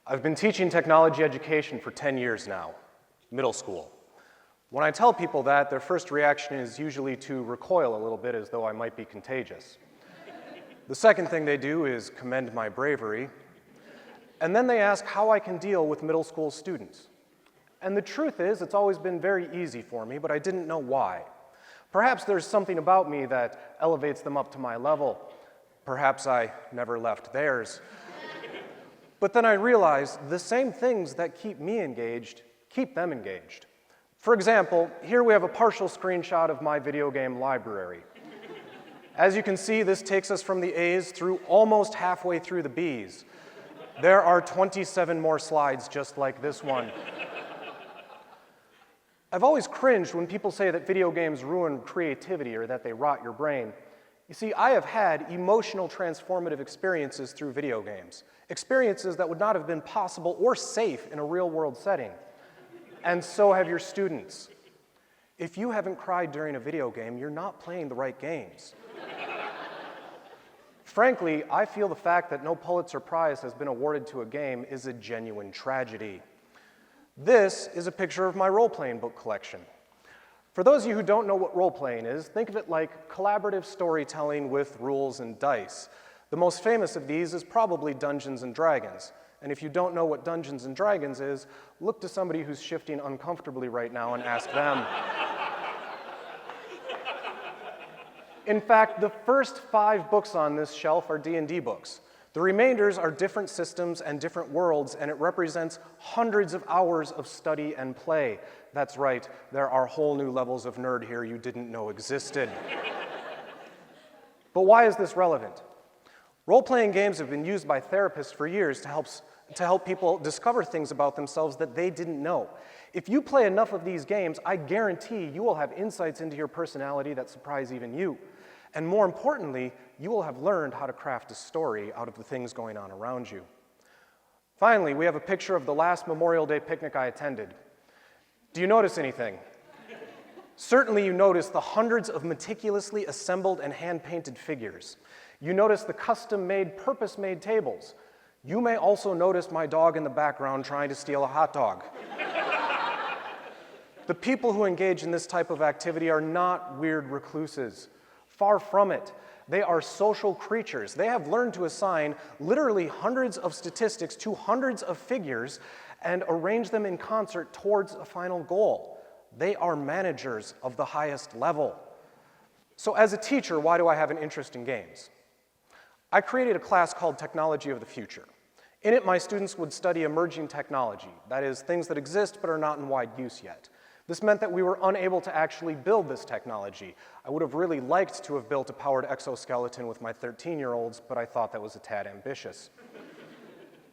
I've been teaching technology education for 10 years now, middle school. When I tell people that, their first reaction is usually to recoil a little bit as though I might be contagious. The second thing they do is commend my bravery, and then they ask how I can deal with middle school students. And the truth is, it's always been very easy for me, but I didn't know why. Perhaps there's something about me that elevates them up to my level. Perhaps I never left theirs. But then I realized the same things that keep me engaged keep them engaged. For example, here we have a partial screenshot of my video game library. As you can see, this takes us from the A's through almost halfway through the B's. There are 27 more slides just like this one. I've always cringed when people say that video games ruin creativity or that they rot your brain. You see, I have had emotional transformative experiences through video games, experiences that would not have been possible or safe in a real-world setting. And so have your students. If you haven't cried during a video game, you're not playing the right games. Frankly, I feel the fact that no Pulitzer Prize has been awarded to a game is a genuine tragedy. This is a picture of my role-playing book collection. For those of you who don't know what role-playing is, think of it like collaborative storytelling with rules and dice. The most famous of these is probably Dungeons and Dragons. And if you don't know what Dungeons and Dragons is, look to somebody who's shifting uncomfortably right now and ask them. In fact, the first 5 books on this shelf are D&D books. The remainders are different systems and different worlds, and it represents hundreds of hours of study and play. That's right, there are whole new levels of nerd here you didn't know existed. But why is this relevant? Role-playing games have been used by therapists for years to help people discover things about themselves that they didn't know. If you play enough of these games, I guarantee you will have insights into your personality that surprise even you. And more importantly, you will have learned how to craft a story out of the things going on around you. Finally, we have a picture of the last Memorial Day picnic I attended. Do you notice anything? Certainly you notice the hundreds of meticulously assembled and hand-painted figures. You notice the custom-made, purpose-made tables. You may also notice my dog in the background trying to steal a hot dog. The people who engage in this type of activity are not weird recluses. Far from it. They are social creatures. They have learned to assign literally hundreds of statistics to hundreds of figures and arrange them in concert towards a final goal. They are managers of the highest level. So as a teacher, why do I have an interest in games? I created a class called Technology of the Future. In it, my students would study emerging technology, that is, things that exist but are not in wide use yet. This meant that we were unable to actually build this technology. I would have really liked to have built a powered exoskeleton with my 13-year-olds, but I thought that was a tad ambitious.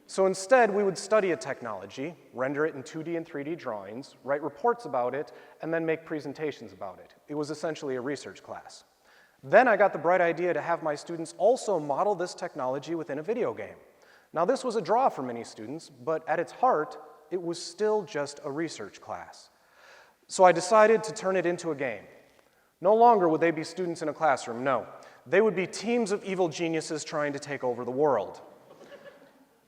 So instead, we would study a technology, render it in 2D and 3D drawings, write reports about it, and then make presentations about it. It was essentially a research class. Then I got the bright idea to have my students also model this technology within a video game. Now this was a draw for many students, but at its heart, it was still just a research class. So I decided to turn it into a game. No longer would they be students in a classroom, no. They would be teams of evil geniuses trying to take over the world.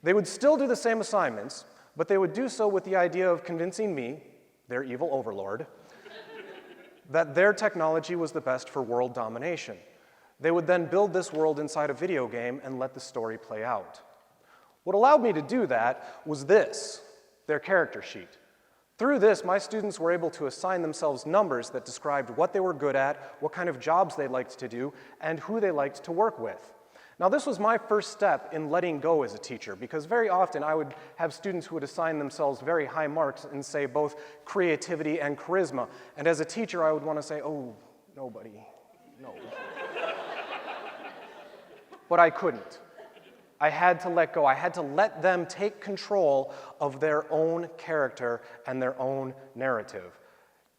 They would still do the same assignments, but they would do so with the idea of convincing me, their evil overlord, that their technology was the best for world domination. They would then build this world inside a video game and let the story play out. What allowed me to do that was this, their character sheet. Through this, my students were able to assign themselves numbers that described what they were good at, what kind of jobs they liked to do, and who they liked to work with. Now, this was my first step in letting go as a teacher, because very often I would have students who would assign themselves very high marks in, say, both creativity and charisma. And as a teacher, I would want to say, oh, nobody, no. But I couldn't. I had to let go. I had to let them take control of their own character and their own narrative.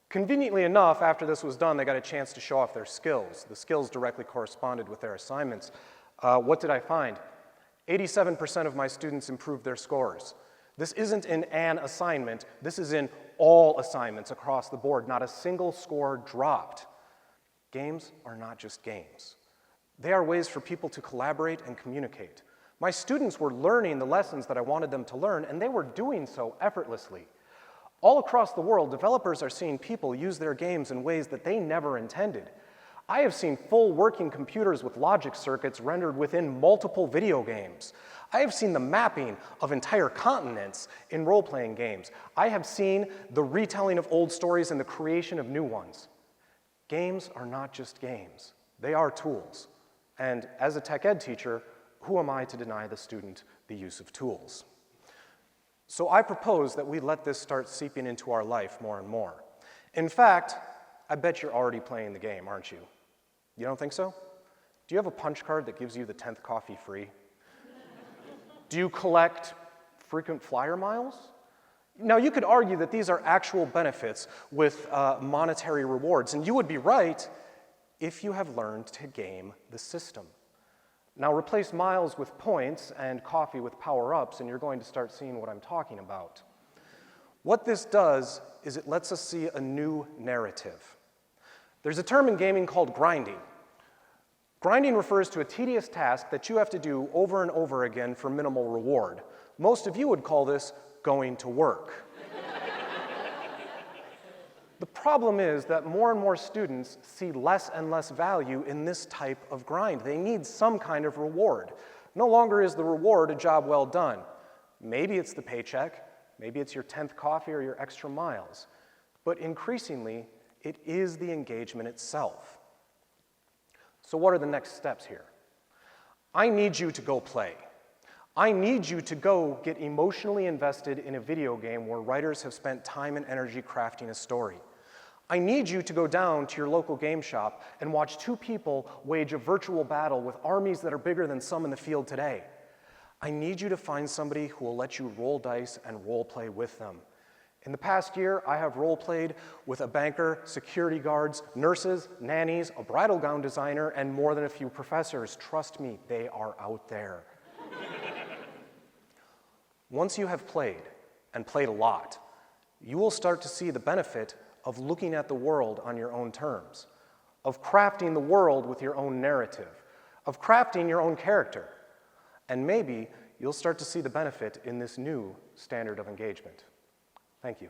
Conveniently enough, after this was done, they got a chance to show off their skills. The skills directly corresponded with their assignments. What did I find? 87% of my students improved their scores. This isn't in an assignment. This is in all assignments across the board. Not a single score dropped. Games are not just games. They are ways for people to collaborate and communicate. My students were learning the lessons that I wanted them to learn, and they were doing so effortlessly. All across the world, developers are seeing people use their games in ways that they never intended. I have seen full working computers with logic circuits rendered within multiple video games. I have seen the mapping of entire continents in role-playing games. I have seen the retelling of old stories and the creation of new ones. Games are not just games. They are tools. And as a tech ed teacher, who am I to deny the student the use of tools? So I propose that we let this start seeping into our life more and more. In fact, I bet you're already playing the game, aren't you? You don't think so? Do you have a punch card that gives you the 10th coffee free? Do you collect frequent flyer miles? Now, you could argue that these are actual benefits with monetary rewards, and you would be right if you have learned to game the system. Now, replace miles with points and coffee with power-ups, and you're going to start seeing what I'm talking about. What this does is it lets us see a new narrative. There's a term in gaming called grinding. Grinding refers to a tedious task that you have to do over and over again for minimal reward. Most of you would call this going to work. The problem is that more and more students see less and less value in this type of grind. They need some kind of reward. No longer is the reward a job well done. Maybe it's the paycheck, maybe it's your 10th coffee or your extra miles. But increasingly, it is the engagement itself. So what are the next steps here? I need you to go play. I need you to go get emotionally invested in a video game where writers have spent time and energy crafting a story. I need you to go down to your local game shop and watch two people wage a virtual battle with armies that are bigger than some in the field today. I need you to find somebody who will let you roll dice and role play with them. In the past year, I have role-played with a banker, security guards, nurses, nannies, a bridal gown designer, and more than a few professors. Trust me, they are out there. Once you have played, and played a lot, you will start to see the benefit of looking at the world on your own terms, of crafting the world with your own narrative, of crafting your own character, and maybe you'll start to see the benefit in this new standard of engagement. Thank you.